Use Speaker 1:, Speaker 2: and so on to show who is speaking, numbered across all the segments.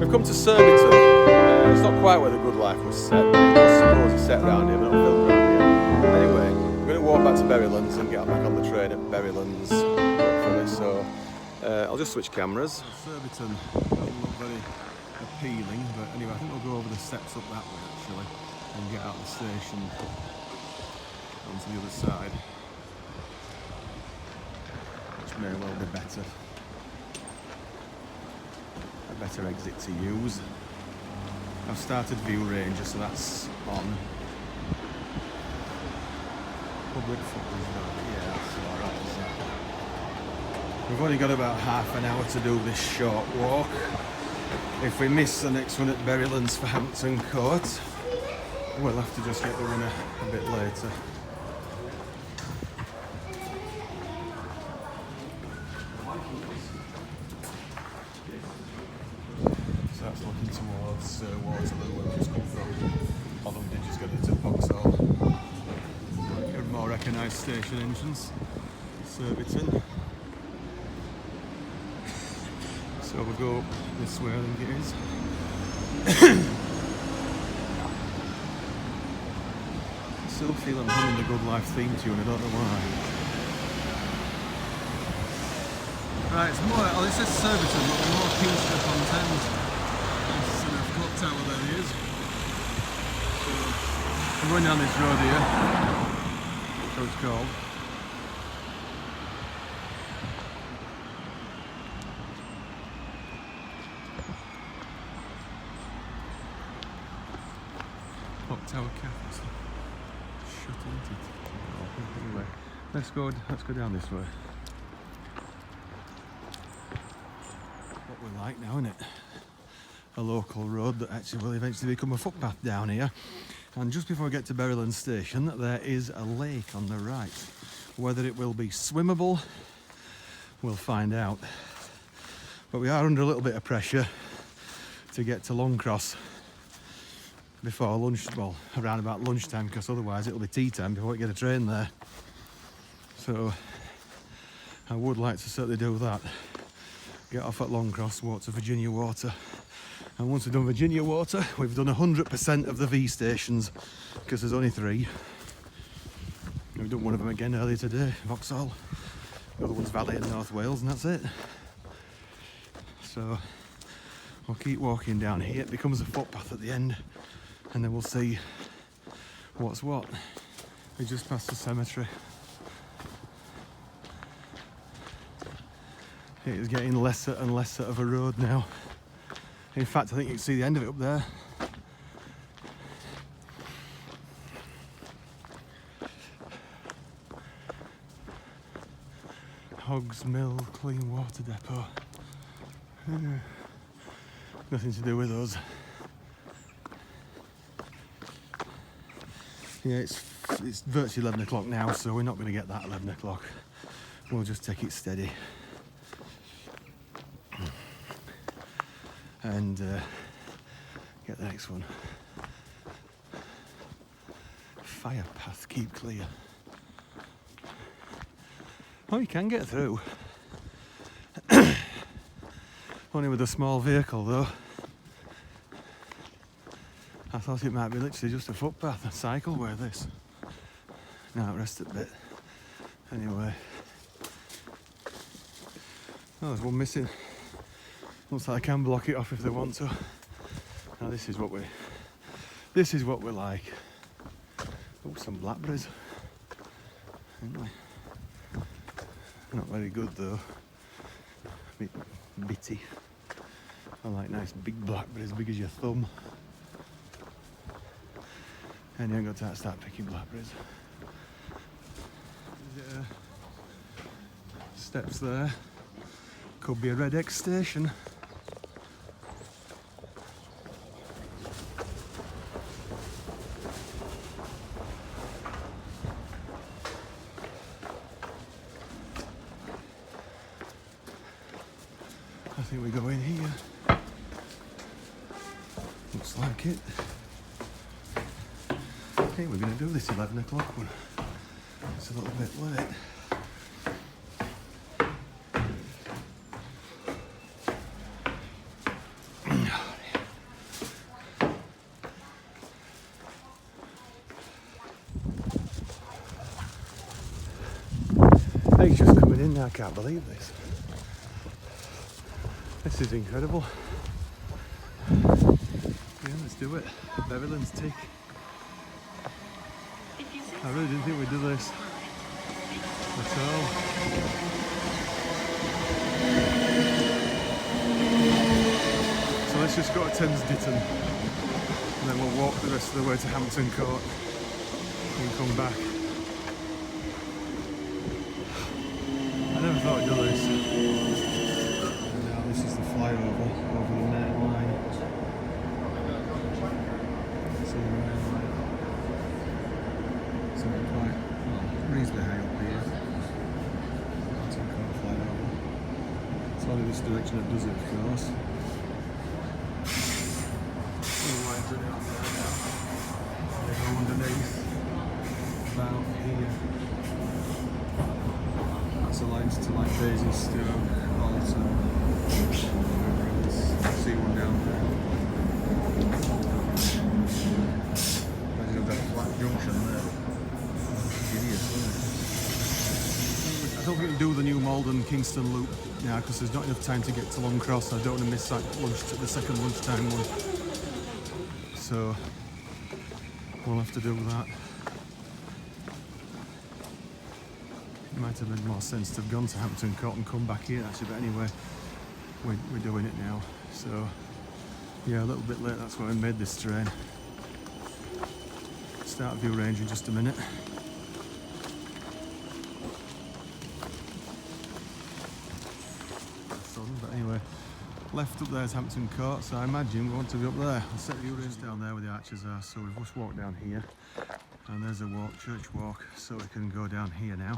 Speaker 1: we've come to Surbiton. It's not quite where the good life was set. I suppose it's set around here, but not filmed around here. Anyway, we're going to walk back to Berrylands and get back on the train at Berrylands, hopefully. So I'll just switch cameras. Surbiton doesn't look very appealing, but anyway, I think we'll go over the steps up that way actually and get out of the station onto the other side, which may well be better. A better exit to use. I've started View Ranger, so that's on. Public footbridge, yeah, that's alright. We've only got about half an hour to do this short walk. If we miss the next one at Berrylands for Hampton Court, we'll have to just get the runner a bit later. So that's looking towards Waterloo, where we've just come from. Although we did just get into Boxhill. A more recognised station entrance, Surbiton. So we'll go this way, I think it is. Still feel I'm humming the Good Life theme tune, I don't know why. Right, it's more, well, it says Surbiton, but we're more Kingston upon Thames. There's a clock tower there, he is. So, I'm going down this road here, so it's called. Clock Tower Cafe. Shut into it. Anyway, let's go down this way. What we like now, isn't it? A local road that actually will eventually become a footpath down here. And just before we get to Berrylands station, there is a lake on the right. Whether it will be swimmable, we'll find out. But we are under a little bit of pressure to get to Longcross before lunch, well, around about lunchtime, because otherwise it'll be tea time before we get a train there. So I would like to certainly do that. Get off at Longcross, walk to Virginia Water. And once we've done Virginia Water, we've done 100% of the V stations, because there's only 3. We've done one of them again earlier today, Boxhill. The other one's Valley in North Wales, and that's it. So we'll keep walking down here. It becomes a footpath at the end, and then we'll see what's what. We just passed the cemetery. It is getting lesser and lesser of a road now. In fact, I think you can see the end of it up there. Hogs Mill Clean Water Depot. Nothing to do with us. Yeah, it's virtually 11 o'clock now, so we're not going to get that 11 o'clock. We'll just take it steady. And get the next one. Fire path, keep clear. Oh, you can get through. Only with a small vehicle though. I thought it might be literally just a footpath, a cycleway this. Now rest a bit. Anyway. Oh, there's one missing. Looks like I can block it off if they want to. Now this is what we like. Oh, some blackberries. Anyway. Not very good though. A bit bitty. I like nice big blackberries, big as your thumb. And you ain't got to start picking blackberries. Steps there. Could be a Red X station. I think we go in here. Looks like it. Okay, we're going to do this 11 o'clock one. It's a little bit late. It's just coming in now, I can't believe this. This is incredible. Yeah, let's do it. Berrylands tick. I really didn't think we'd do this at all. So let's just go to Thames Ditton and then we'll walk the rest of the way to Hampton Court and come back. I never thought I'd do this. And now this is the flyover over the main line. So the main line. So we're quite reasonably high up here. Hampton Court flyover. It's only this direction that does it, of course. The lines are down there now. They go underneath. About here. That's alighted to like Basingstoke, Alton, Weybridge. See one down there. Imagine I've got a flat junction there. Hideous, isn't it? I don't think we can do the new Malden Kingston loop now because there's not enough time to get to Longcross. I don't want to miss that the second lunchtime one. So we'll have to do that. It might have made more sense to have gone to Hampton Court and come back here actually, but anyway, we're doing it now. So yeah, a little bit late, that's why I made this train. Start view range in just a minute. But anyway, left up there is Hampton Court, so I imagine we want to be up there. I'll set view range down there where the arches are, so we've just walked down here. And there's a church walk, so we can go down here now.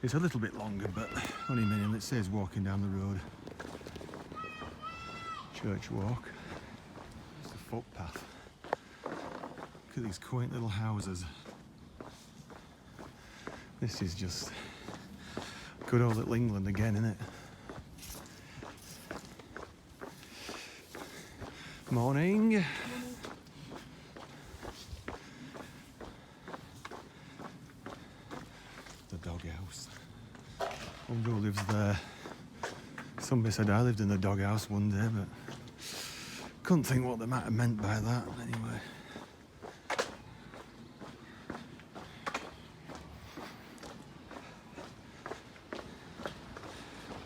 Speaker 1: It's a little bit longer, but only a minute. It says walking down the road. Church walk. It's a footpath. Look at these quaint little houses. This is just good old little England again, isn't it? Morning. The doghouse. One girl lives there. Somebody said I lived in the doghouse one day, but couldn't think what they might have meant by that. Anyway.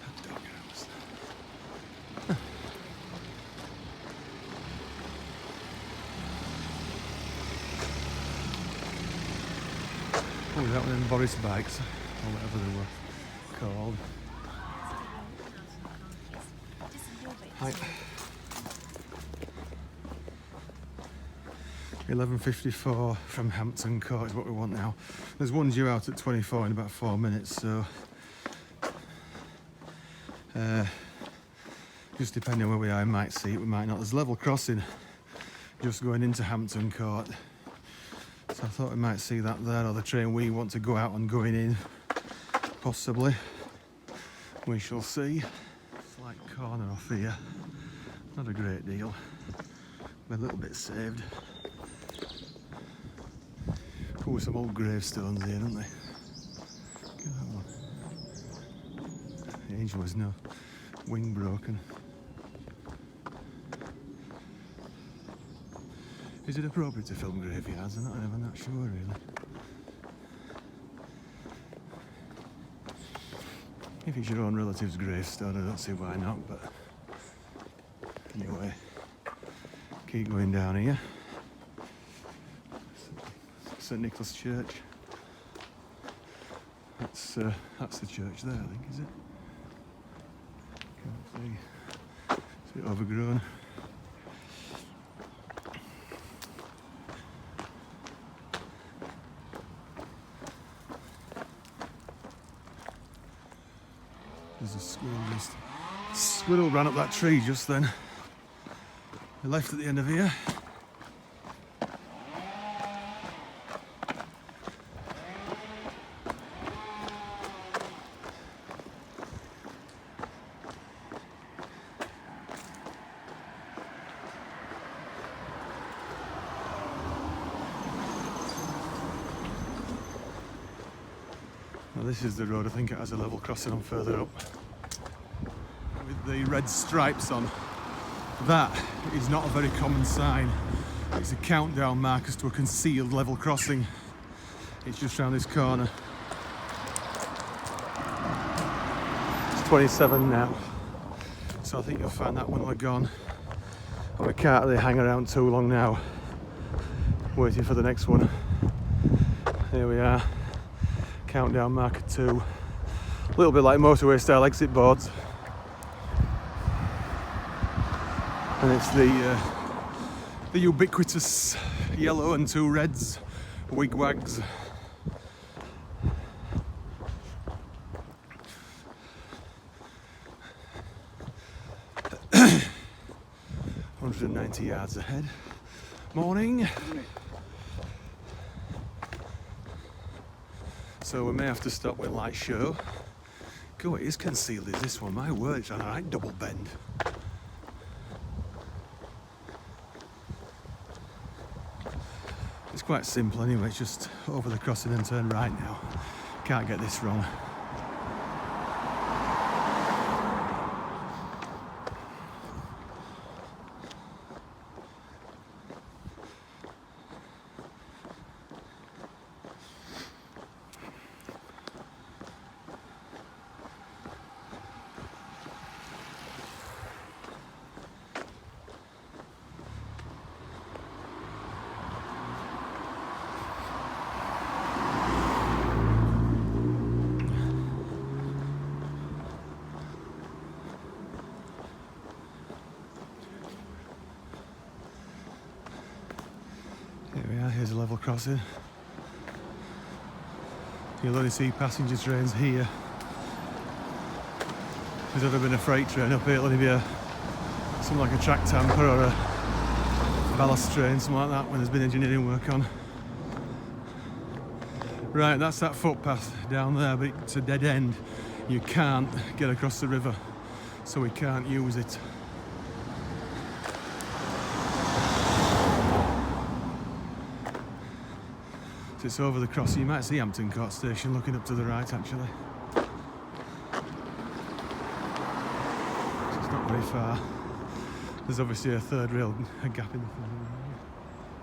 Speaker 1: The doghouse. Oh, that one in Boris bikes, or whatever they were called. Hi. 11:54 from Hampton Court is what we want now. There's one due out at 24 in about 4 minutes, so just depending on where we are, I might see it, we might not. There's level crossing just going into Hampton Court. So I thought we might see that there, or the train we want to go out on going in, possibly. We shall see. Slight corner off here, not a great deal, but a little bit saved. Oh, some old gravestones here, aren't they? Look at that one. The angel has no wing broken. Is it appropriate to film graveyards? I'm not sure really. If it's your own relative's gravestone, I don't see why not, but anyway, keep going down here. St Nicholas Church. That's the church there, I think, is it? Can't see. It's a bit overgrown. There's a squirrel just... Squirrel ran up that tree just then. They left at the end of here. this is the road. I think it has a level crossing on further up with the red stripes on. That is not a very common sign. It's a countdown marker to a concealed level crossing. It's just round this corner. It's 27 now, so I think you'll find that when we're gone. And we can't really hang around too long now, waiting for the next one. Here we are, countdown marker 2. A little bit like motorway style exit boards. And it's the ubiquitous yellow and 2 reds wigwags. ...190 yards ahead. Morning. So we may have to stop with light show. Go, it is concealed, is this one? My word, it's on a right double bend. It's quite simple anyway, it's just over the crossing and turn right now. Can't get this wrong. Here we are, here's a level crossing. You'll only see passenger trains here. If there's ever been a freight train up here, it'll only be something like a track tamper or a ballast train, something like that, when there's been engineering work on. Right, that's that footpath down there, but it's a dead end. You can't get across the river, so we can't use it. So it's over the crossing. You might see Hampton Court station looking up to the right, actually. So it's not very far. There's obviously a third rail, a gap in the front.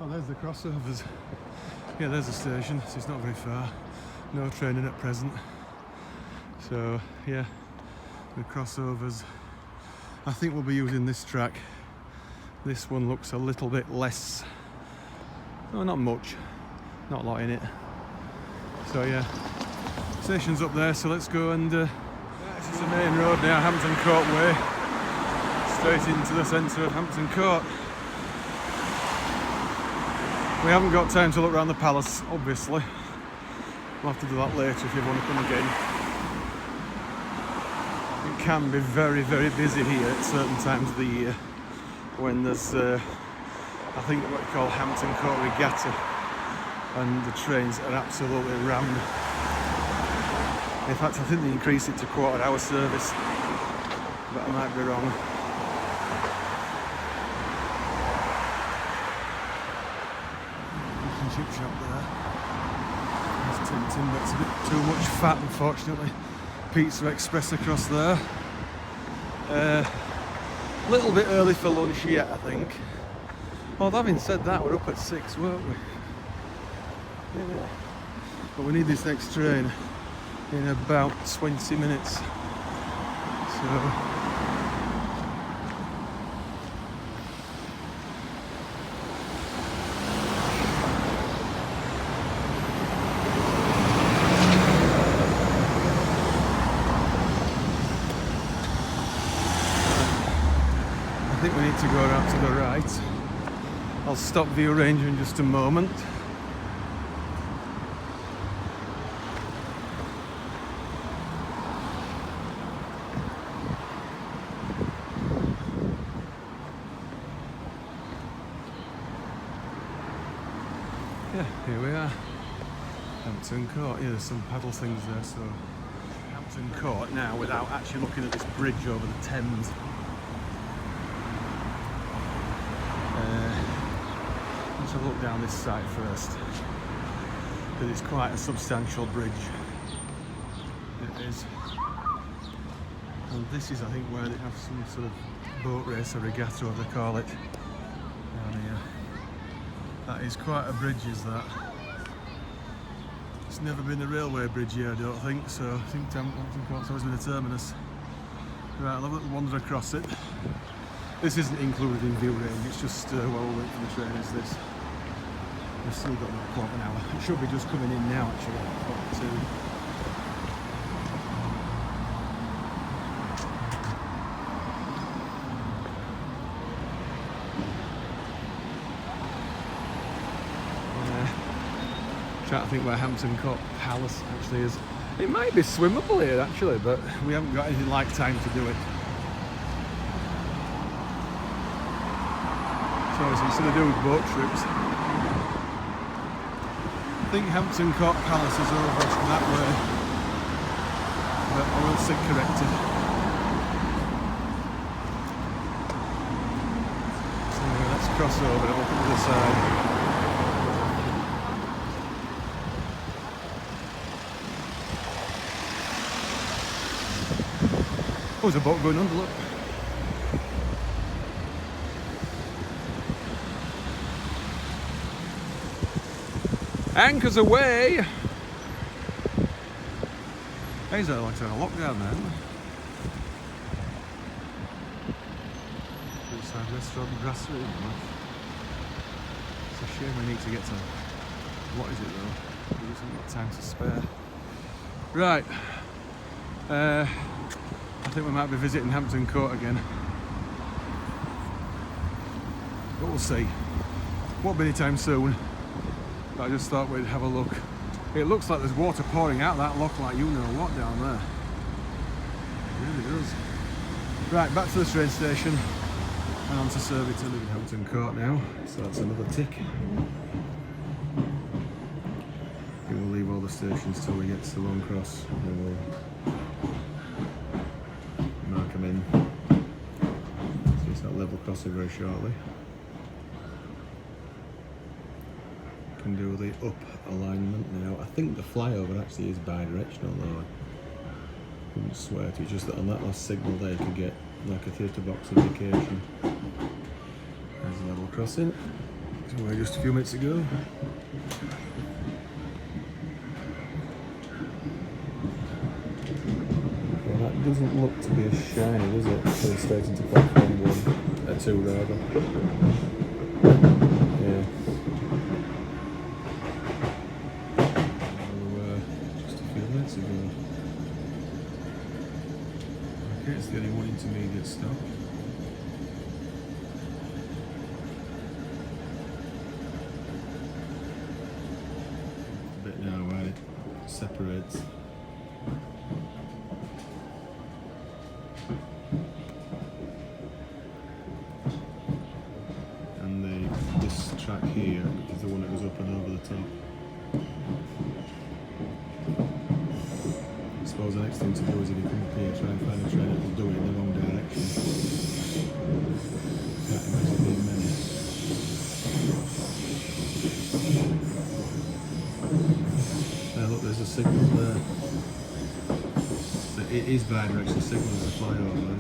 Speaker 1: Oh, there's the crossovers. Yeah, there's the station, so it's not very far. No training at present. So, yeah, the crossovers. I think we'll be using this track. This one looks a little bit less. No, not much. Not a lot in it. So yeah, station's up there, so let's go and this is the main road now, Hampton Court way, straight into the centre of Hampton Court. We haven't got time to look around the palace, obviously. We'll have to do that later if you want to come again. It can be very, very busy here at certain times of the year when there's I think what we call Hampton Court Regatta, and the trains are absolutely rammed. In fact, I think they increased it to quarter-hour service, but I might be wrong. Fish and chip shop there. There's Tintin, but it's a bit too much fat, unfortunately. Pizza Express across there. A little bit early for lunch yet, I think. Well, having said that, we're up at 6, weren't we? Yeah. But we need this next train in about 20 minutes. So I think we need to go around to the right. I'll stop View Ranger in just a moment. Yeah, here we are, Hampton Court. Yeah, there's some paddle things there, so Hampton Court now without actually looking at this bridge over the Thames. Let's have a look down this side first, because it's quite a substantial bridge. is. And this is, I think, where they have some sort of boat race or regatta, whatever they call it, down here. That is quite a bridge, is that? It's never been a railway bridge here, I don't think, so I think Hampton Court's always been a terminus. Right, I'll have a little wander across it. This isn't included in view range, it's just while we're waiting for the train, is this. We've still got about a quarter of an hour. It should be just coming in now, actually. Trying to think where Hampton Court Palace actually is. It might be swimmable here actually, but we haven't got anything like time to do it. So instead of doing boat trips, I think Hampton Court Palace is over that way, but I will sit corrected. So let's cross over and open to the side. Oh, there's a boat going under, look. Anchors away! He's like a lockdown there, isn't it? Inside restaurant, brasserie. It's a shame we need to get to. What is it though? We just haven't got time to spare. Right. I think we might be visiting Hampton Court again. But we'll see. Won't be any time soon. But I just thought we'd have a look. It looks like there's water pouring out that lock like you know what down there. It really does. Right, back to the train station and on to Surbiton and Hampton Court now. So that's another tick. We will leave all the stations till we get to Longcross and we'll mark them in. So it's that level crossing very shortly. Can do the up alignment now. I think the flyover actually is bi-directional though. I wouldn't swear to you, just that on that last signal there you can get like a theatre box indication. There's a level crossing. So we're just a few minutes ago. Well, that doesn't look to be as shiny, does it? Going straight into platform 1, 2 rather. Yeah. Ago. Okay, it's the only one intermediate stop. A bit now where it separates. And this track here is the one that goes up and over the top. I suppose the next thing to do is if you come up here, try and find a train that will do it in the wrong direction. Can't imagine being many. Now look, there's a signal there. So it is bi-directional signal as a flyover.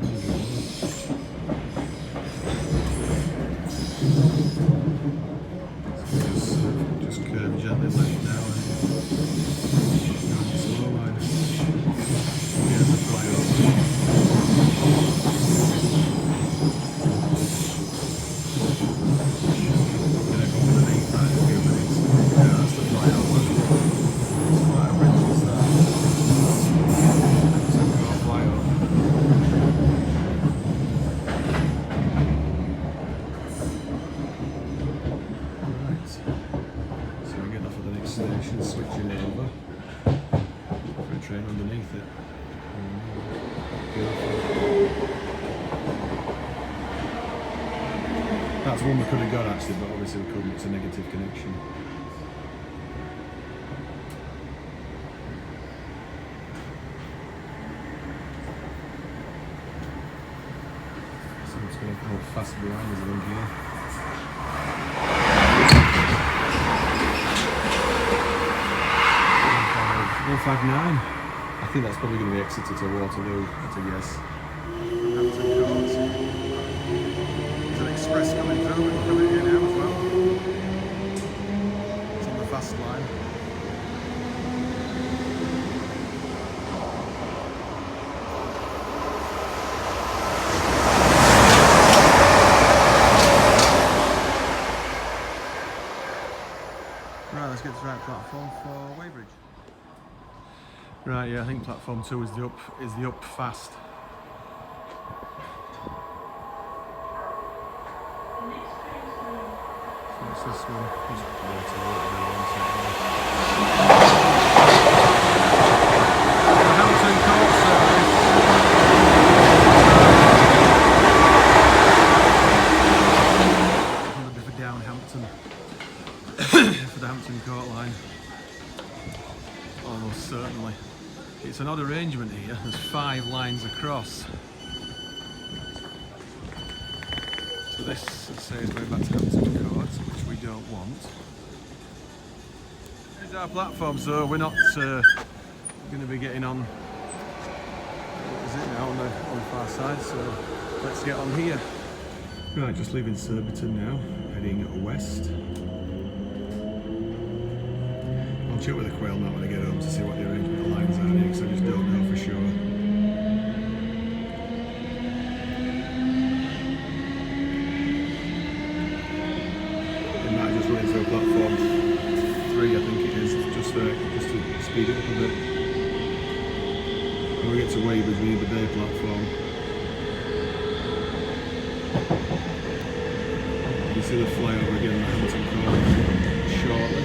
Speaker 1: So just curve gently left now and go on the slow line. Here's the flyover. I'm going to go underneath that in a few minutes. Yeah, that's the flyover. It's quite a bridge, is that? So we've got a flyover. Right. So we're getting off at the next station, switching over for a train underneath it. That's one we could have got actually, but obviously we couldn't. It's a negative connection. So I'm just going to go fast behind us along here. 159. I think that's probably going to be Exeter to Waterloo, that's a guess. Hampton Court. There's an express coming through, we're coming here now as well. It's on the fast line. Right, let's get to the right platform for Weybridge. Right, yeah, I think platform 2 is the up fast. So what's this one? Hampton Court service. A bit of a down Hampton for the Hampton Court line. Almost certainly. It's an odd arrangement here, there's 5 lines across. So this says going back to Hampton Court, which we don't want. Here's our platform, so we're not going to be getting on, what is it now, on the far side, so let's get on here. Right, just leaving Surbiton now, heading west. I'll check with the quail now when I get home to see what the arrangement of the lines are here, because I just don't know for sure. It might just run into a platform 3, I think it is, just to speed it up a bit. When we get to Weybridge, we need the bay platform. You see the flyover again on the Hampton Court shortly.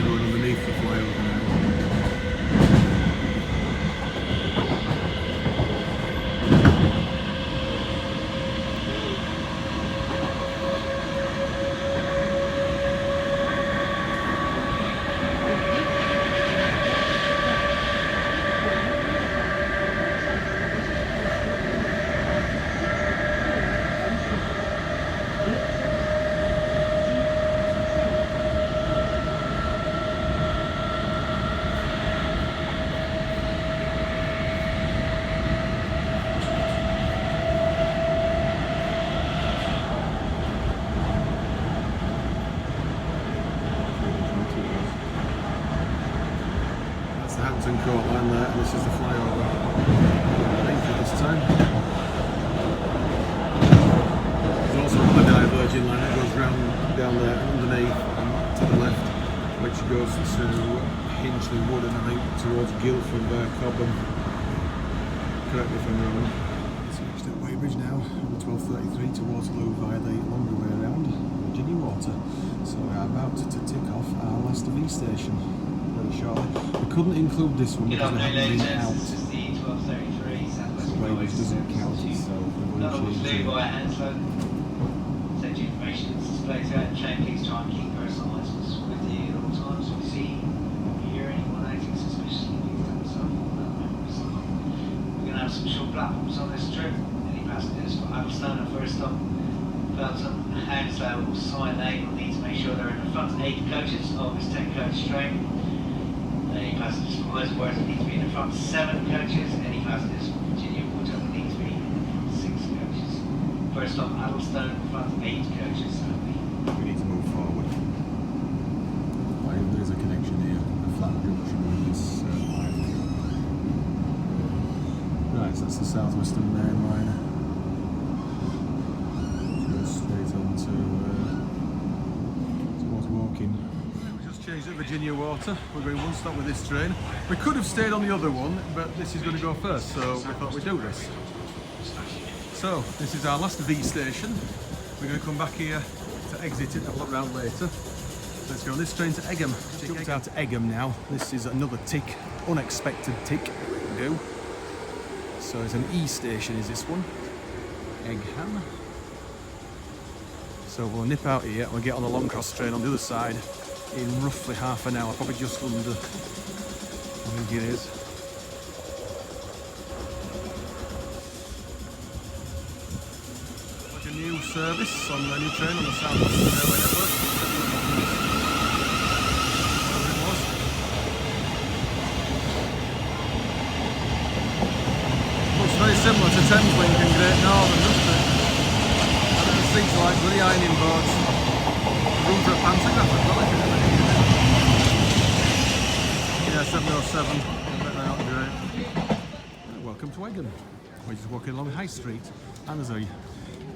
Speaker 1: Underneath the flyover now. Hampton Court line there, and this is the flyover. Length at this time. There's also another diverging line that goes round down there underneath and to the left, which goes to Hinchley Wood and I think towards Guildford via Cobham. Correct me if I'm wrong. It's reached at Weybridge now on the 12:33 to Waterloo via the longer way around, Virgina Water. So we are about to tick off our last V station. Shortly. We couldn't include this one because we haven't been out. Weybridge doesn't count, so we're going to change it.
Speaker 2: Send information displays out and check, please try and keep personal items with you at all times. If you see or hear anyone acting suspiciously, please tell us off. We're going to have some short platforms on this trip. Any passengers for Addlestone and first stop, Felton, Hounslow, Sign A will need to make sure they're in the front 8 coaches of this 10 coach train. Any passengers from Wordsworth need to be in the front 7 coaches. Any passengers from Virginia Water will need to be in the 6 coaches. First stop Addlestone, front 8 coaches only.
Speaker 1: We need to move forward. There is a connection here, a flat junction with this line. Right, so that's the South Western Main Line. Goes straight on towards Woking. Changed at Virginia Water. We're going one stop with this train. We could have stayed on the other one, but this is going to go first, so we thought we'd do this. So, this is our last V station. We're going to come back here to exit it, have a look round later. Let's go on this train to Egham. Jumped out to Egham now. This is another tick, unexpected tick. Go. So it's an E station, is this one? Egham. So we'll nip out here, we'll get on the Longcross train on the other side in roughly half an hour, probably just under, I think it is. Like a new service on the new train on the South Western Railway network. Whatever it was. Thames Link and Great Northern, doesn't it? And the seats are like bloody ironing boards. Room for a pantograph as well, if you know. Yeah, 707. I bet they're not great. Welcome to Egham. We're just walking along High Street, and there's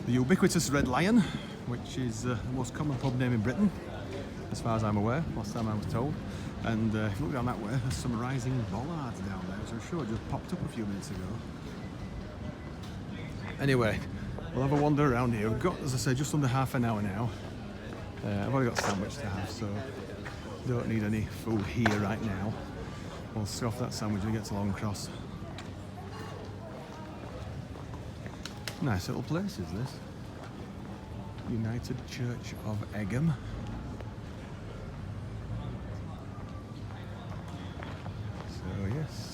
Speaker 1: the ubiquitous Red Lion, which is the most common pub name in Britain, as far as I'm aware, last time I was told. And if you look down that way, there's some rising bollards down there, which I'm sure just popped up a few minutes ago. Anyway, we'll have a wander around here. We've got, as I say, just under half an hour now. I've already got a sandwich to have, so don't need any food here right now. We'll stuff that sandwich when we get to Longcross. Nice little place, is this? United Church of Egham. So yes.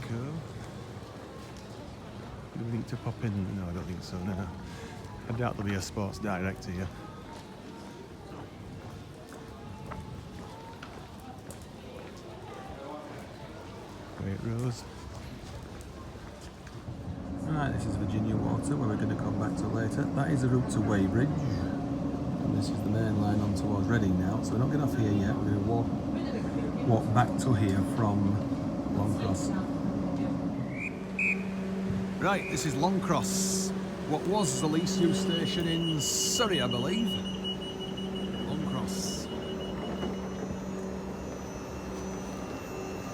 Speaker 1: Co. Do we need to pop in? No, I don't think so, no. I doubt there'll be a Sports Direct here. Waitrose. Right, this is Virginia Water, where we're going to come back to later. That is the route to Weybridge. And this is the main line on towards Reading now, so we're not getting off here yet. We're going to walk back to here from Longcross. Right, this is Longcross. What was the least used station in Surrey, I believe. Longcross.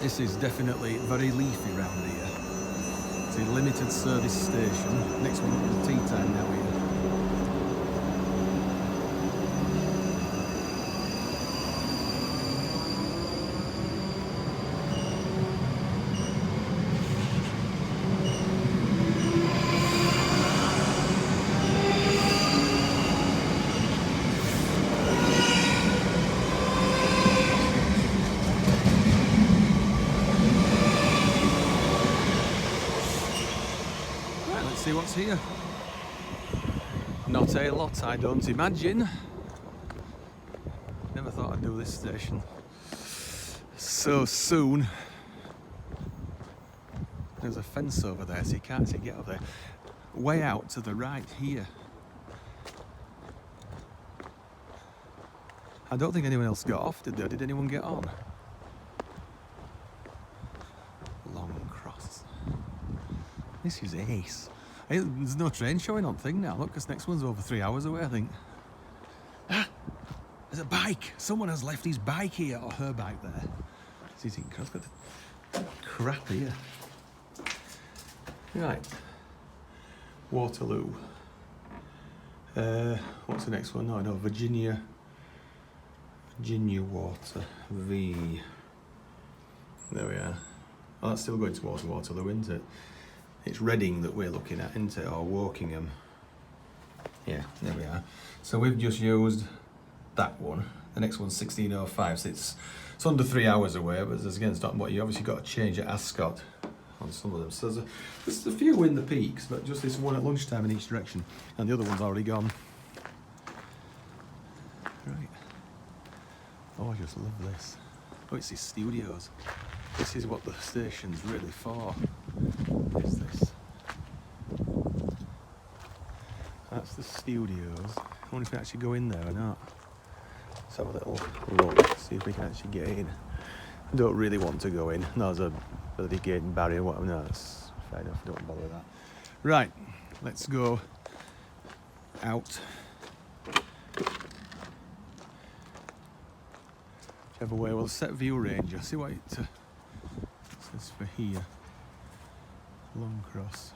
Speaker 1: This is definitely very leafy round here. It's a limited service station. Next one is tea time now here. See what's here. Not a lot, I don't imagine. Never thought I'd do this station so soon. There's a fence over there, so you can't actually get up there. Way out to the right here. I don't think anyone else got off, did they? Did anyone get on? Longcross. This is ace. Hey, there's no train showing on thing now. Look, this next one's over 3 hours away, I think. Ah, there's a bike. Someone has left his bike here, or her bike there. It's got the crap here. Right. Waterloo. What's the next one? No, Virginia Water. V. There we are. Oh, that's still going towards Waterloo, isn't it? It's Reading that we're looking at, isn't it? Or Wokingham. Yeah, there we are. So we've just used that one. The next one's 16:05, so it's under 3 hours away, but there's again, it's not what you obviously got to change at Ascot on some of them. So there's a few in the peaks, but just this one at lunchtime in each direction, and the other one's already gone. Right. Oh, I just love this. Oh, it's these studios. This is what the station's really for. What is this? That's the studios. I wonder if we actually go in there or not. Let's have a little look, see if we can actually get in. I don't really want to go in. No, there's a bloody gate and barrier. What? No, that's fair enough. Don't bother with that. Right, let's go out. Whichever way. We'll set view range. I'll see what it says for here. Longcross.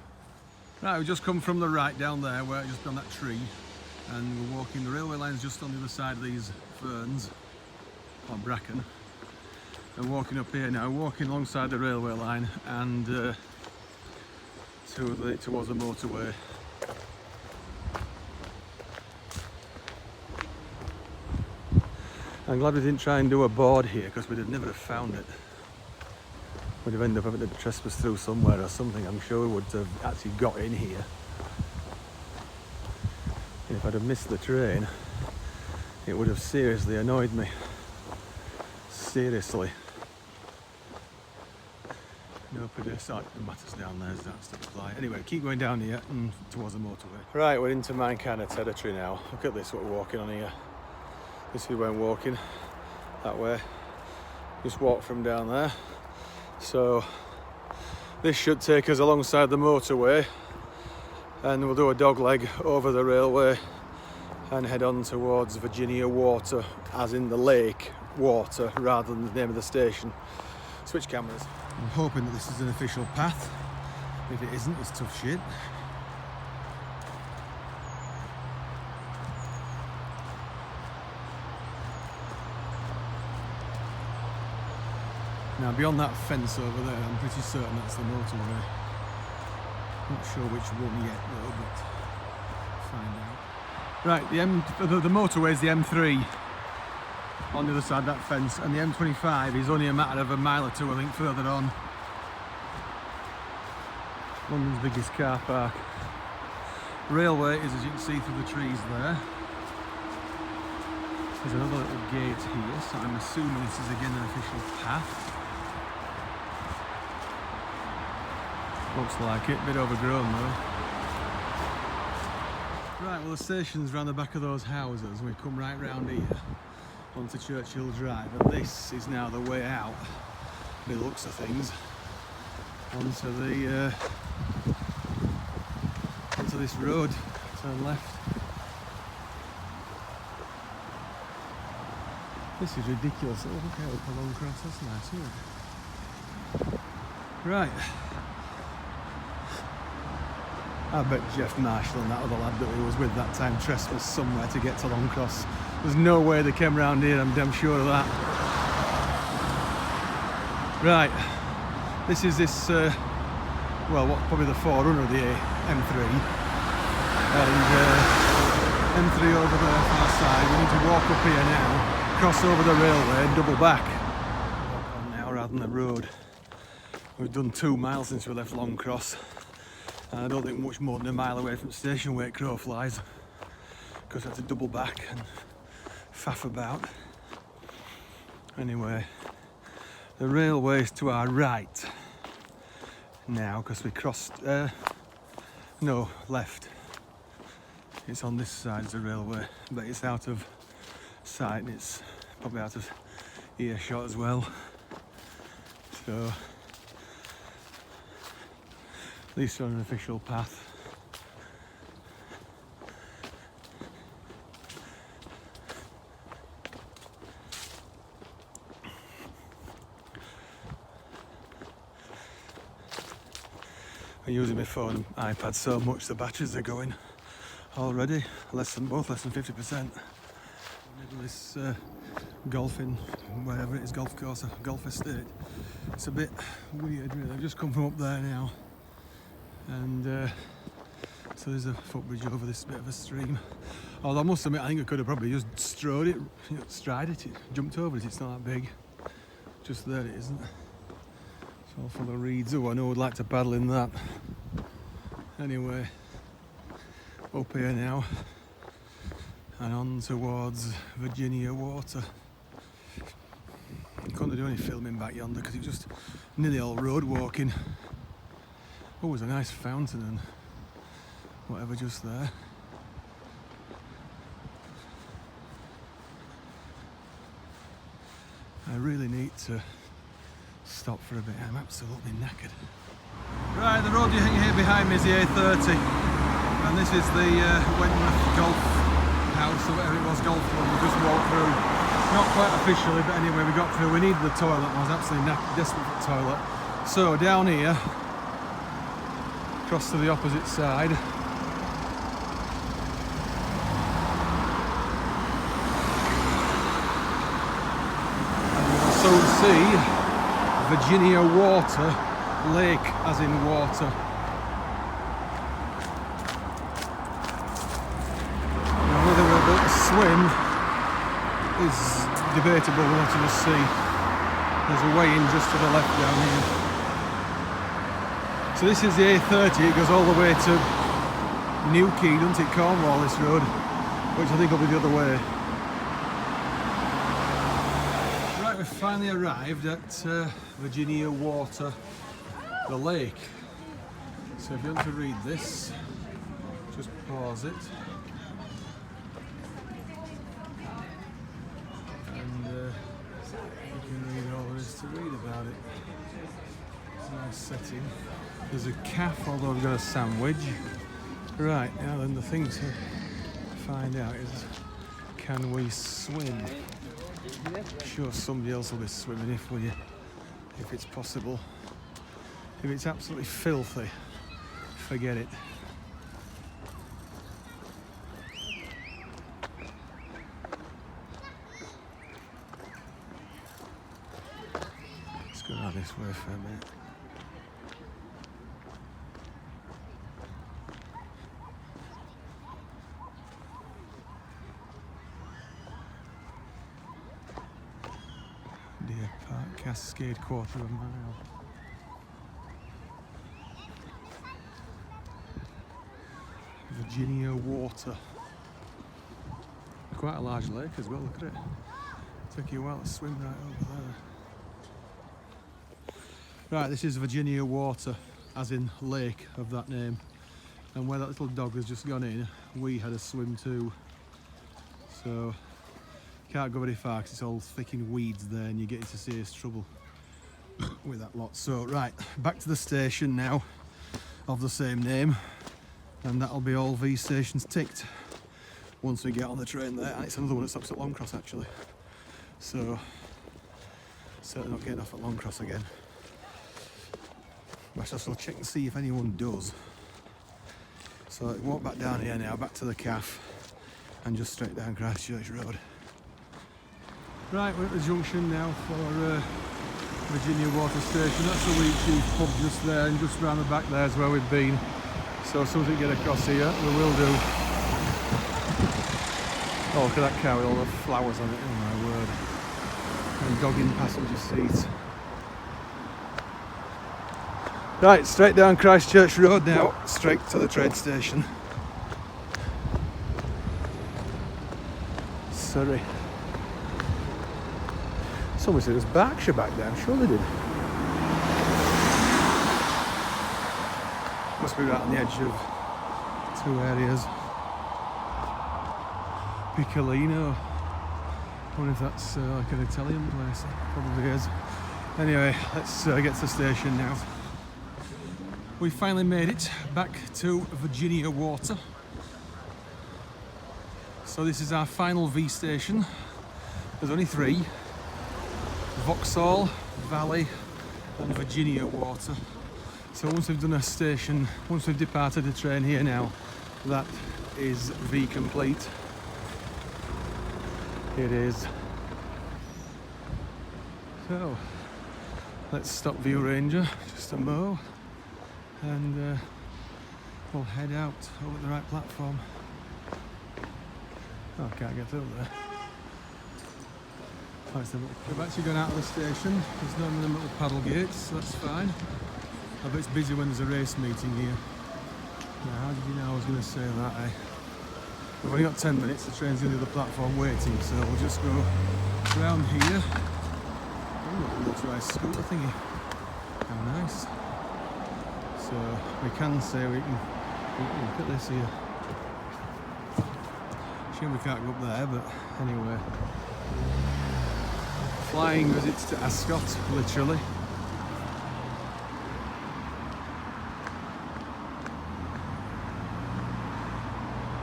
Speaker 1: Right, we've just come from the right down there, where just on that tree, and we're walking. The railway line's just on the other side of these ferns, or bracken, and walking up here now, walking alongside the railway line and towards the motorway. I'm glad we didn't try and do a board here, because we'd never have found it. We'd have ended up having to trespass through somewhere or something. I'm sure we would have actually got in here. And if I'd have missed the train, it would have seriously annoyed me. Seriously. No pedestrian matters down there, as that stuff apply. Anyway, keep going down here and towards the motorway. Right, we're into my kind of territory now. Look at this, what we're walking on here. This is where I'm walking, that way. Just walk from down there. So this should take us alongside the motorway, and we'll do a dog leg over the railway and head on towards Virginia Water, as in the lake water, rather than the name of the station. Switch cameras. I'm hoping that this is an official path. If it isn't, it's tough shit. Now beyond that fence over there, I'm pretty certain that's the motorway. Not sure which one yet though, but find out. Right, the motorway is the M3 on the other side of that fence, and the M25 is only a matter of a mile or two, I think, further on. London's biggest car park. Railway is, as you can see through the trees there. There's another little gate here, so I'm assuming this is again an official path. Looks like it, a bit overgrown though. Right, well the station's round the back of those houses. We come right round here onto Churchill Drive, and this is now the way out, by the looks of things, onto this road. Turn left. This is ridiculous. Oh, look out for Longcross, that's nice, isn't it? Right. I bet Jeff Marshall and that other lad that he was with that time trespassed somewhere to get to Longcross. There's no way they came round here, I'm damn sure of that. Right, this is well, what's probably the forerunner of the M3. And M3 over there, far side. We need to walk up here now, cross over the railway and double back. Walk on now rather than the road. We've done 2 miles since we left Longcross. And I don't think much more than a mile away from the station where it crow flies, because I have to double back and faff about. Anyway, the railway's to our right now, because we crossed, no, left. It's on this side of the railway, but it's out of sight and it's probably out of earshot as well. So, at least on an official path. I'm using my phone and iPad so much the batteries are going already. Both less than 50%. This golfing, wherever it is, golf course or golf estate. It's a bit weird really. I've just come from up there now. And so there's a footbridge over this bit of a stream. Although I must admit, I think I could have probably just strode it, stride it, jumped over it. It's not that big. Just there it isn't. It's all full of reeds. Oh, I know I'd like to paddle in that. Anyway, up here now and on towards Virginia Water. I couldn't do any filming back yonder because it's just nearly all road walking. Oh, there's a nice fountain and whatever just there. I really need to stop for a bit. I'm absolutely knackered. Right, the road you hear behind me is the A30, and this is the Wentworth Golf House, or whatever it was, golf club. We just walked through. Not quite officially, but anyway, we got through. We needed the toilet. I was absolutely desperate for the toilet. So down here, across to the opposite side. And we'll soon see Virginia Water, lake as in water. Now whether we're able to swim is debatable, we'll have to just see. There's a way in just to the left down here. So this is the A30, it goes all the way to Newquay, doesn't it, Cornwall, this road, which I think will be the other way. Right, we've finally arrived at Virginia Water the lake. So if you want to read this, just pause it. And you can read all there is to read about it. It's a nice setting. There's a cafe, although we've got a sandwich. Right, now then the thing to find out is, can we swim? I'm sure somebody else will be swimming if it's possible. If it's absolutely filthy, forget it. Let's go down this way for a minute. Deer Park, Cascade, quarter of a mile. Virginia Water. Quite a large lake as well, look at it. Take you a while to swim right over there. Right, this is Virginia Water, as in lake of that name. And where that little dog has just gone in, we had a swim too. So, can't go very far because it's all thick in weeds there and you get into serious trouble with that lot. So, right, back to the station now, of the same name. And that'll be all V stations ticked once we get on the train there. And it's another one that stops at Longcross actually. So, certainly not getting off at Longcross again. But I shall check and see if anyone does. So walk back down here now, back to the cafe, and just straight down Christchurch Road. Right, we're at the junction now for Virginia Water Station. That's the Wheat Chief pub just there, and just round the back there is where we've been. So as soon as we get across here, we will do. Oh, look at that cow with all the flowers on it, oh my word. And dog in the passenger seat. Right, straight down Christchurch Road now, straight to the train station. Surrey. Somebody said it was Berkshire back there, I'm sure they did. Must be right on the edge of two areas. Piccolino. I wonder if that's like an Italian place. Probably is. Anyway, let's get to the station now. We finally made it back to Virginia Water. So this is our final V station. There's only three. Vauxhall, Valley and Virginia Water. So once we've done a station, once we've departed the train here now, that is V complete. It is. So, let's stop View Ranger, just a mo, and we'll head out over at the right platform. Oh, I can't get through there. We've actually gone out of the station. There's no little paddle gates, so that's fine. I bet it's busy when there's a race meeting here. Now, how did you know I was going to say that, eh? We've only got 10 minutes, the train's on the other platform waiting, so we'll just go around here. Oh, a motorised scooter thingy. How nice. So, we can say we can look at this here. Shame we can't go up there, but anyway. Flying visits to Ascot, literally.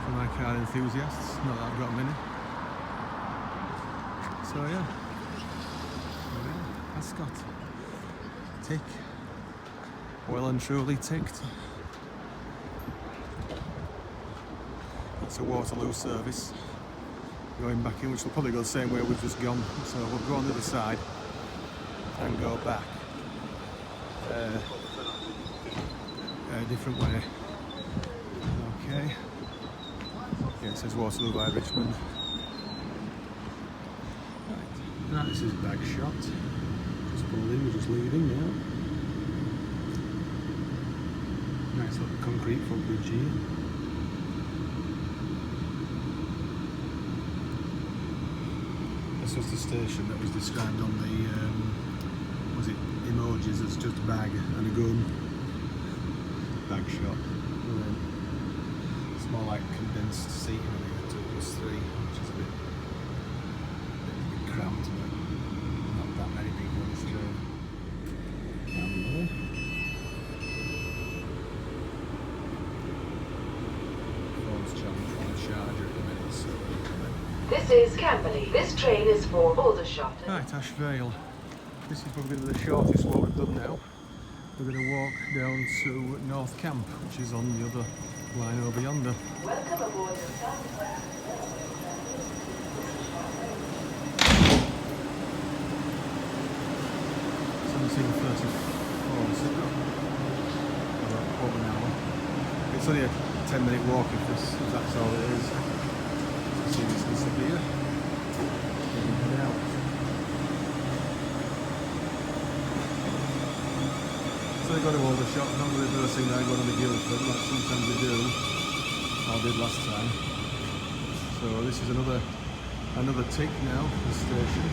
Speaker 1: For my car enthusiasts, not that I've got many. So yeah, Ascot. Tick. Well and truly ticked. That's a Waterloo service. Going back in, which will probably go the same way we've just gone. So we'll go on the other side and go back a different way. Okay. Yeah, it says Waterloo by Richmond. Right. Now this is Bagshot. Just pulled in, we're just leaving now. Nice little concrete footbridge here. This was the station that was described on the was it, emojis as just bag and a gun. Bag shot. Brilliant. It's more like condensed seating on here, 2+3, which is a bit cramped, but not that many people on this train. Phone's charged from the charger at the minute, so
Speaker 3: This is Camberley. This train is for Aldershot.
Speaker 1: right, Ash Vale. This is probably going to be the shortest walk we've done now. We're going to walk down to North Camp, which is on the other line over yonder.
Speaker 3: Welcome aboard the
Speaker 1: 17:34, so about over an hour. It's only a 10-minute walk if that's all it is. See this disappear. Head out. So they got to Aldershot, not reversing now going on the Guildford like sometimes they do, or did last time. So this is another tick now for the station.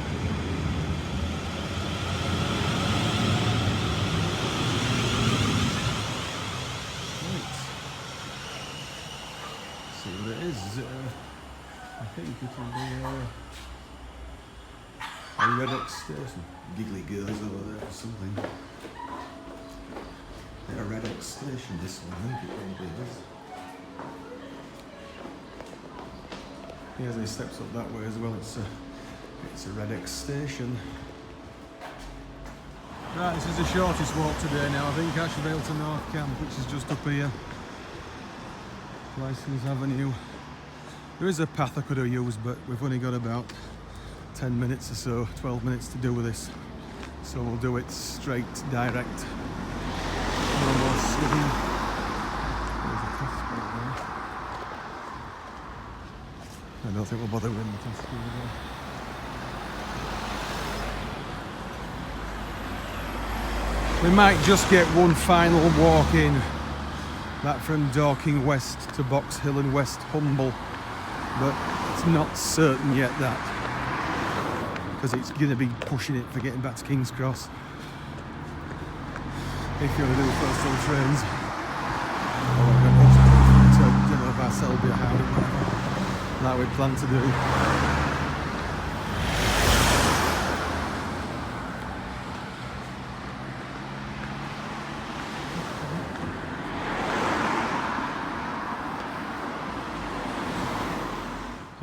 Speaker 1: Right. See what it is. I think it will be a Redex station. Giggly girls over there or something. A Redex station, this one, I think it probably is. Yeah, as he steps up that way as well, it's a Redex station. Right, this is the shortest walk today now, I think, Ash Vale to North Camp, which is just up here. Licence Avenue. There is a path I could have used, but we've only got about 10 minutes or so, 12 minutes to do with this. So we'll do it straight, direct. No more swimming. There's a test spot there. I don't think we'll bother with the test spot there. We might just get one final walk in. That from Dorking West to Boxhill and Westhumble. But it's not certain yet that. Because it's going to be pushing it for getting back to King's Cross. If you're going to do coastal trains, or to dinner of our Selby or Howden, whatever, that we plan to do.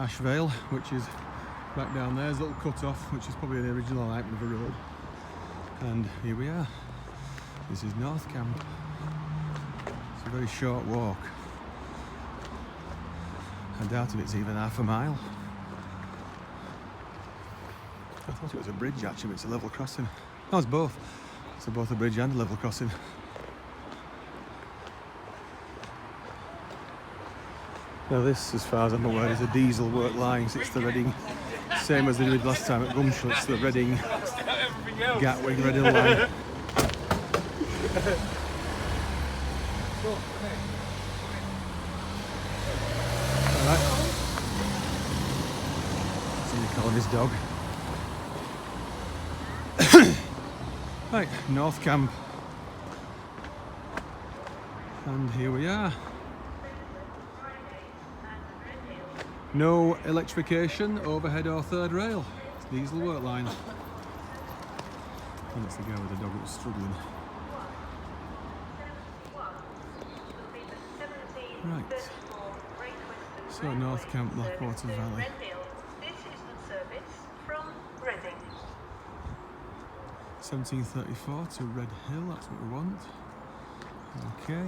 Speaker 1: Ash Vale, which is back down there, there's a little cut-off, which is probably the original alignment of a road. And here we are. This is North Camp. It's a very short walk. I doubt if it's even half a mile. I thought it was a bridge actually, but it's a level crossing. No, it's both. It's both a bridge and a level crossing. Now this, as far as I'm aware, is a diesel work line. It's the Reading, same as they did last time at Gumshoe, it's the Reading Gatwick Reading line. Alright. Somebody calling his dog. Right, North Camp. And here we are. No electrification, overhead or third rail. It's diesel work line. And it's the guy with the dog that was struggling. Right. So North Camp, Blackwater Valley.
Speaker 3: This is the service from Reading.
Speaker 1: 1734 to Red Hill, that's what we want. Okay.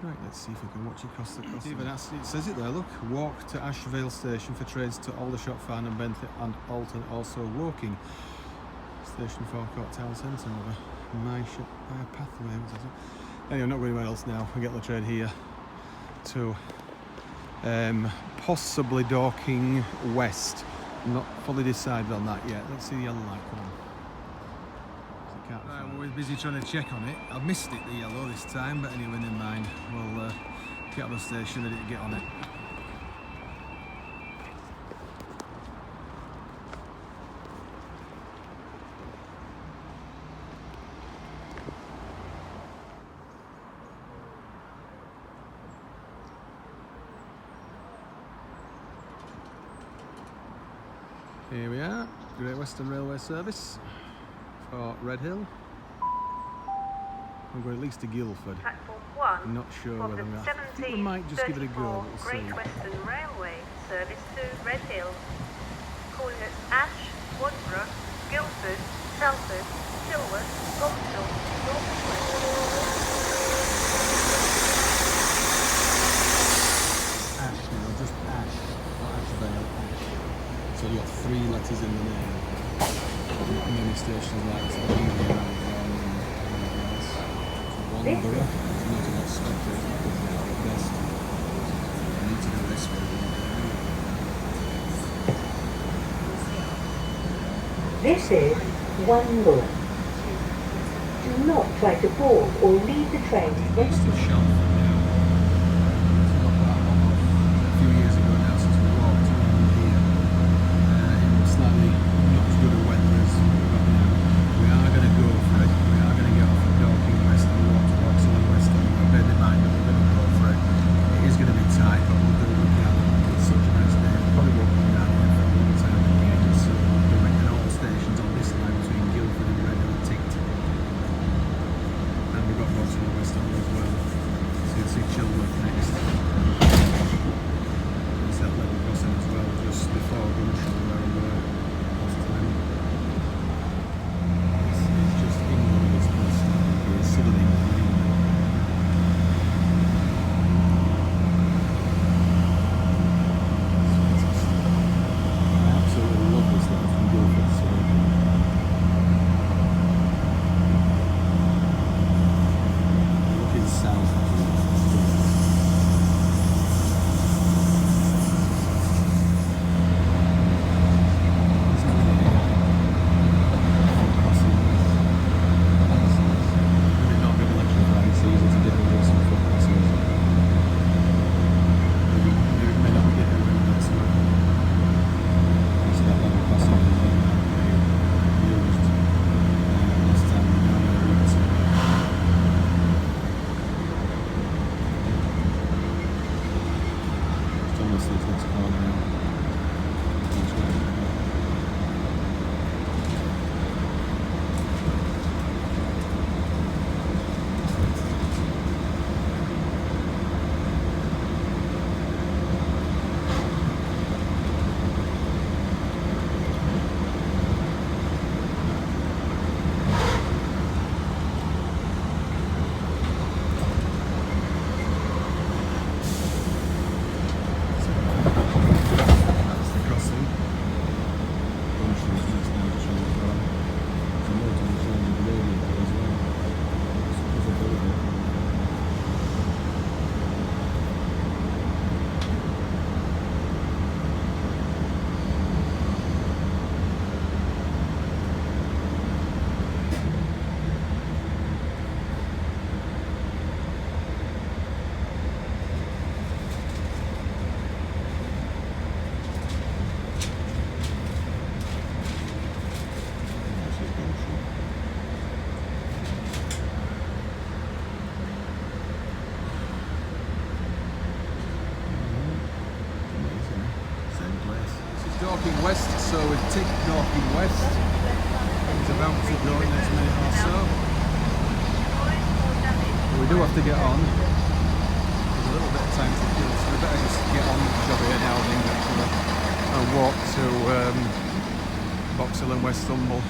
Speaker 1: Right, let's see if we can watch across the crossing. Even it says it there, look. Walk to Ash Vale station for trains to Aldershot, Farnham, Bentley and Alton. Also walking. Station forecourt town centre over my pathway. Anyway, I'm not going anywhere else now. We get the train here to possibly Dorking West. I'm not fully decided on that yet. Let's see the yellow light come on. Right, well, we're busy trying to check on it. I've missed it, the yellow this time, but anyway, never mind. We'll get on the station, ready to get on it. Here we are, Great Western Railway Service for Redhill. We'll go at least to Guildford.
Speaker 4: Platform 1
Speaker 1: I'm not sure
Speaker 4: for
Speaker 1: whether
Speaker 4: the
Speaker 1: I think we might just give it a go.
Speaker 4: 1734
Speaker 1: We'll
Speaker 4: Great
Speaker 1: see.
Speaker 4: Western Railway service to Redhill, calling at Ash, Woodborough, Guildford, Telford, Chilworth, Boxhill, Dorking West.
Speaker 1: Ash now, just Ash, not Ashvale, Ash. So you've got 3 letters in the name. Not many stations like this, like Egham and anything else. One borough, there's not a lot spectators at best. I need to do this one.
Speaker 5: This is Wembley. Do not try to board or leave the train when
Speaker 1: East of Shelford now. It's not that long off. A few years ago now since we walked around here. It was slightly not as good a weather as we've got now. We are going to go for it. We are going to get off at Dorking West and walk to Boxhill Westhumble. Bear in mind that we're going to go for it. It is going to be tight, but we'll do what we can. It's such a nice day. We probably won't come down here for a long time again, so we'll do it. And all the stations on this line between Guildford and Redhill are ticked. And we've got Boxhill Westhumble as well. So you'll see Chilworth next. There's that level crossing as well, just before Gunshall where we were last time. This is just England, this place here, Southern England. I absolutely love this line from Guildford, so looking south. There's nobody here. Crossing. Would it not be an electrifying season to get away some foot crossings? Maybe it may not get everyone else around. It's that level crossing that they used last time we were down there recently. Just on this next corner now. That's where we go. That's the crossing. Bunchley's next now just round the corner. There's a motor on the road there as well. There's a building. This is Bunchley. Amazing. Same place. This is Dorking West, so we've ticked Dorking West. It's about to go in the next minute or so. We do have to get on. There's a little bit of time to kill, so we better just get on with the job here now, I think, actually. And walk to Boxhill and Westhumble.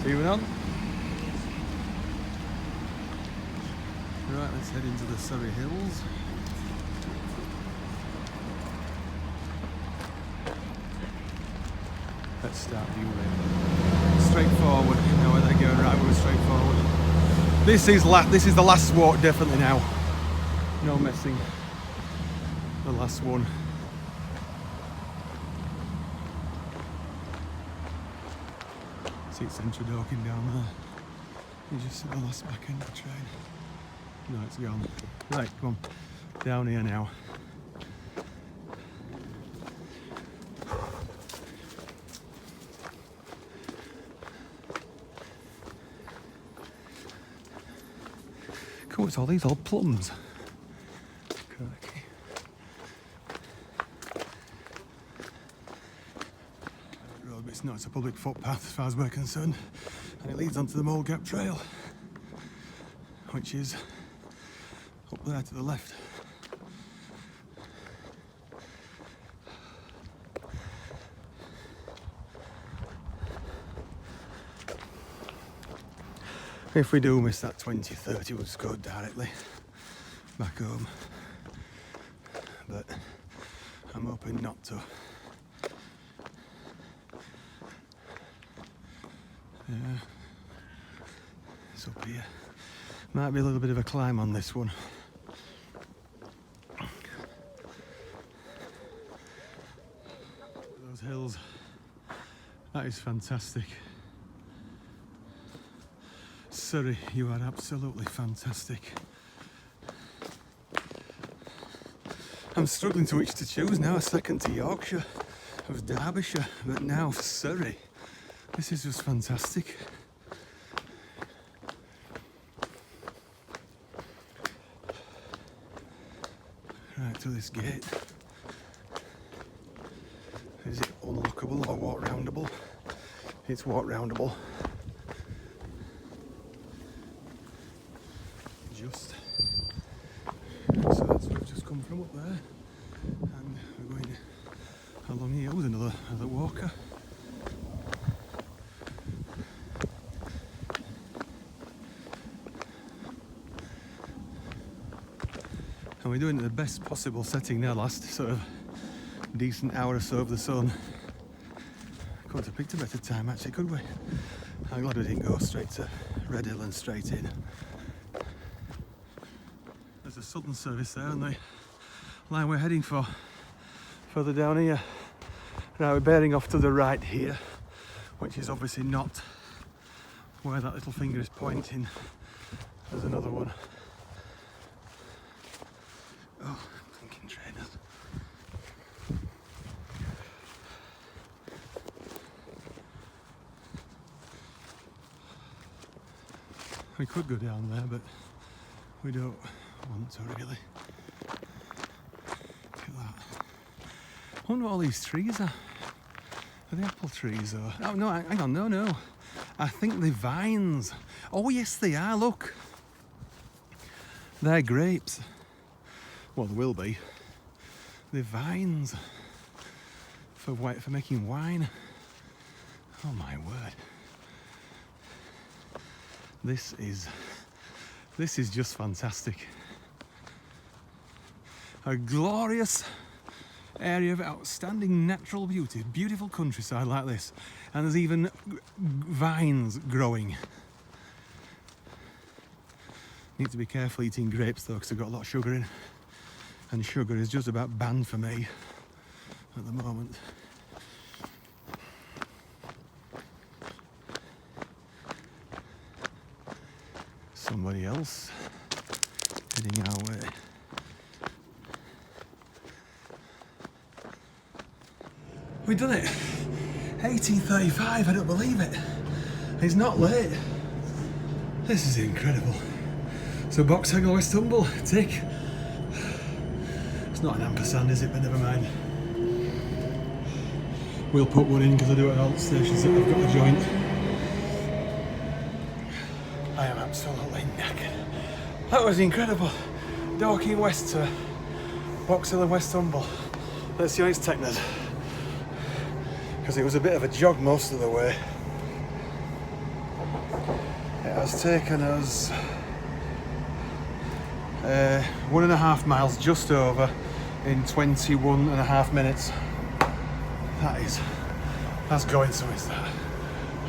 Speaker 1: See you on. Right, let's head into the Surrey Hills. Let's start viewing. Straightforward, you know where they're going, right, we're straightforward. This is the last walk, definitely now. No messing. The last one. See Central Dorking down there. You just see the last back end of the train. No, it's gone. Right, come on. Down here now. Cool, it's all these old plums. Crikey. it's not, it's a public footpath as far as we're concerned, and it leads onto the Mole Gap Trail, which is up there to the left. If we do miss that 20:30, we'll just go directly back home, but I'm hoping not to. Yeah, it's up here. Might be a little bit of a climb on this one. Those hills, that is fantastic. Surrey, you are absolutely fantastic. I'm struggling to which to choose now. A second to Yorkshire, I was Derbyshire, but now Surrey. This is just fantastic. Right to this gate. Is it unlockable or walk roundable? It's walk roundable. Just. So that's where we've just come from up there. And we're going along here with another walker. And we're doing it in the best possible setting now, last sort of decent hour or so of the sun. Couldn't have picked a better time actually, could we? I'm glad we didn't go straight to Red Hill and straight in. There's a southern service there on the line we're heading for, further down here. Now we're bearing off to the right here, which is obviously not where that little finger is pointing. There's another one. Oh, blinking trainers. We could go down there, but we don't want to really. Look at that. I wonder what all these trees are. Are they apple trees or? Oh no, hang on, no. I think they're vines. Oh yes, they are, look. They're grapes. Well, they will be. They're vines for making wine. Oh my word. This is just fantastic. A glorious area of outstanding natural beauty, beautiful countryside like this, and there's even vines growing. Need to be careful eating grapes though, because they've got a lot of sugar in, and sugar is just about banned for me at the moment. Somebody else heading our way. We've done it. 18:35, I don't believe it. It's not late. This is incredible. So Boxhill Westhumble, tick. It's not an ampersand, is it? But never mind. We'll put one in because I do it at all stations that I've got a joint. I am absolutely knackered. That was incredible. Dorking West to Boxhill and Westhumble. Let's see how it's taken us. Because it was a bit of a jog most of the way. It has taken us 1.5 miles, just over, in 21.5 minutes. That's going some, is that?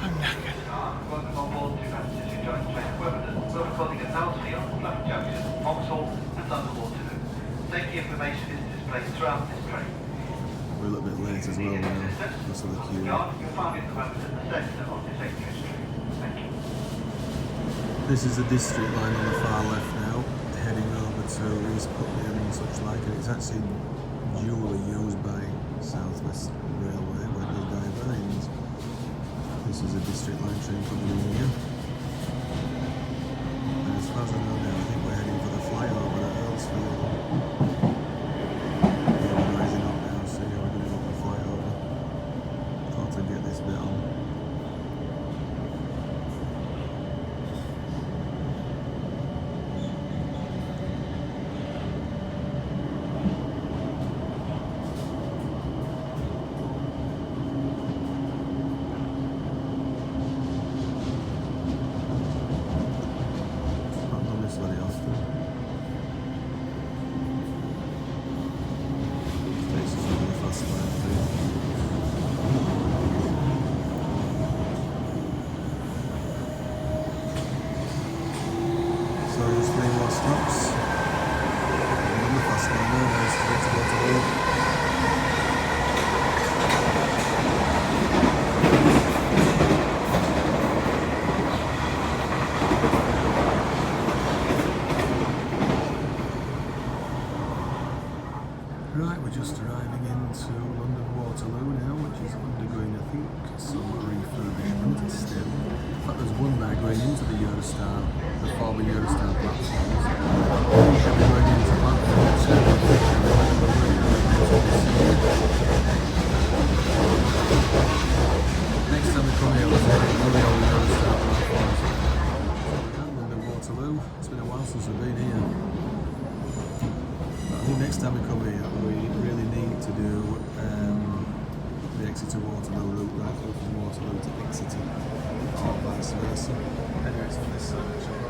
Speaker 1: I'm knackered.
Speaker 2: Welcome on board to passengers who join train at Weybridge. We're recording at Alsfield, Black Junction, Boxhill and London Waterloo. Safety information is displayed throughout this train.
Speaker 1: We're a little bit late as well now, because of the queue.
Speaker 2: You'll find information at the centre of this express train. Thank you.
Speaker 1: This is the district line on the far left now, heading over to East Putney and such like, and it's actually duly used by South West Railway, where they diverge. This is a district line train coming in here. And as far as I know now, I think we're heading for the flyover at Earlsfield. Yeah, we're rising up now, so yeah, we're going to go for the flyover. Thought I'd get this bit on. Right, we're just arriving into London Waterloo now, which is undergoing, I think, some refurbishment still. In fact, there's one there going into the Eurostar, the former Eurostar platforms. We should be going into platform 2, which I remember we're going into this year. Next time we come here, we'll see all the old Eurostar platforms. London Waterloo, it's been a while since we've been here. I think next time we come here, we really need to do the Exeter Waterloo route, right through from Waterloo to Exeter, or vice versa. Anyway, it's on this side, actually.